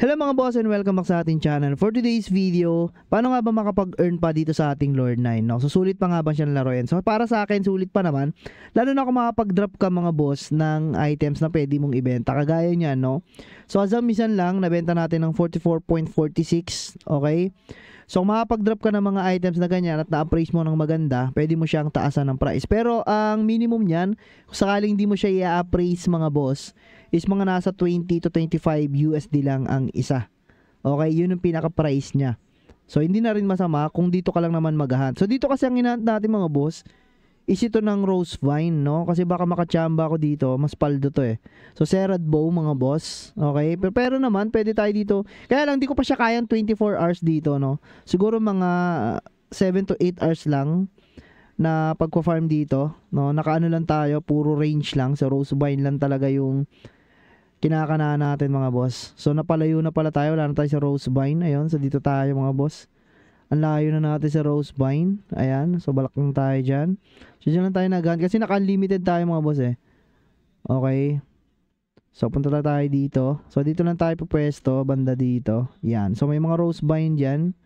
Hello mga boss and welcome back sa ating channel. For today's video, paano nga ba makapag-earn pa dito sa ating Lord 9? No? So sulit pa nga ba siyang laruin? So para sa akin, sulit pa naman. Lalo na kung makapag-drop ka mga boss ng items na pwede mong ibenta. Kagaya niyan, no? So as minsan lang, nabenta natin ng 44.46. Okay? So kung makapag-drop ka ng mga items na ganyan at na-appraise mo ng maganda, pwede mo siyang taasan ng price. Pero ang minimum niyan, kung sakaling hindi mo siya i-appraise mga boss, is mga nasa 20 to 25 USD lang ang isa. Okay, yun yung pinaka-price niya. So hindi na rin masama kung dito ka lang naman mag-hunt. So dito kasi ang hinahunt natin mga boss, is ito ng rose vine, no? Kasi baka makachamba ako dito, mas paldo to eh. So serad bow mga boss, okay? Pero naman, pwede tayo dito. Kaya lang, di ko pa siya kayang 24 hours dito, no? Siguro mga 7 to 8 hours lang na pagpa-farm dito, no? Nakaano lang tayo, puro range lang. So rose vine lang talaga yung kinakanaan natin mga boss. So napalayo na pala tayo, wala na tayo sa rose vine. Ayun, so dito tayo mga boss. Ang layo na natin sa rose vine. Ayan, so balak lang tayo dyan. So dyan lang tayo nag-hunt kasi naka-unlimited tayo mga boss eh. Okay. So punta tayo dito. So dito lang tayo pupwesto, banda dito. Yan, so may mga rose vine dyan.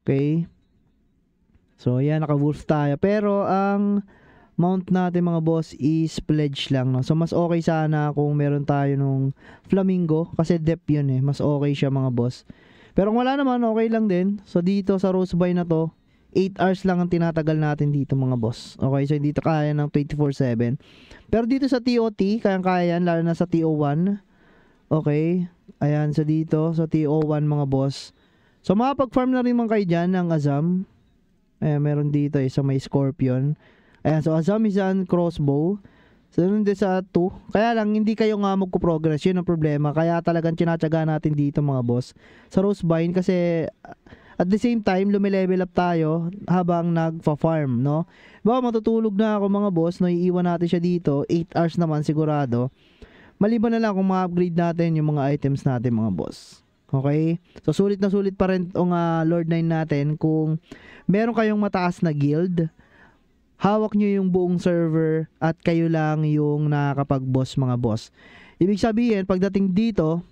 Okay. So yan, naka-wolf tayo. Pero ang mount natin mga boss is pledge lang, no? So mas okay sana kung meron tayo nung flamingo kasi depth yun eh. Mas okay siya mga boss. Pero kung wala naman, okay lang din. So dito sa rose vine na to, 8 hours lang ang tinatagal natin dito mga boss. Okay, so dito kaya ng 24/7. Pero dito sa TOT, kayang-kaya yan, lalo na sa TO1. Okay, ayan, so dito sa TO1 mga boss. So makapag-farm na rin man kayo dyan ng Azam. Ayan, meron dito eh, sa may Scorpion. Ayan, so Azam is an crossbow. So nun din sa 2. Kaya lang hindi kayo nga magko-progress, yun ang problema. Kaya talagang tinatsaga natin dito mga boss sa rose vine kasi at the same time lumilevel up tayo habang nagfa-farm, no? Baka matutulog na ako mga boss, no? Iiwan natin siya dito 8 hours naman sigurado. Maliban na lang kung ma-upgrade natin yung mga items natin mga boss. Okay? So sulit na sulit pa rin ang Lord 9 natin kung meron kayong mataas na guild. Hawak nyo yung buong server at kayo lang yung nakakapag-boss mga boss. Ibig sabihin, pagdating dito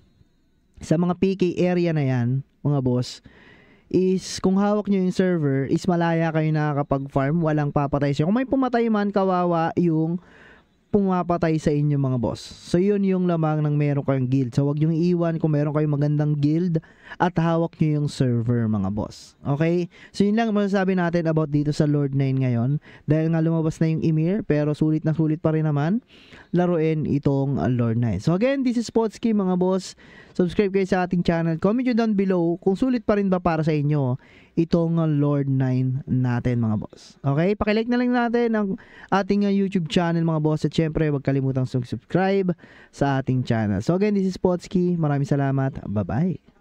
sa mga PK area na yan, mga boss, is kung hawak nyo yung server, is malaya kayo nakakapag-farm, walang papatay siya. Kung may pumatay man, kawawa yung pumapatay sa inyo mga boss. So yun yung lamang ng meron kayong guild. So wag yung iiwan kung meron kayong magandang guild at hawak nyo yung server mga boss. Okay? So yun lang masasabi natin about dito sa Lord 9 ngayon. Dahil nga lumabas na yung Emir, pero sulit na sulit pa rin naman laruin itong Lord 9. So again, this is Potski mga boss. Subscribe kayo sa ating channel. Comment nyo down below kung sulit pa rin ba para sa inyo itong Lord 9 natin mga boss. Okay? Pakilike na lang natin ang ating YouTube channel mga boss. At syempre, huwag kalimutang subscribe sa ating channel. So again, this is Potski. Maraming salamat. Bye-bye.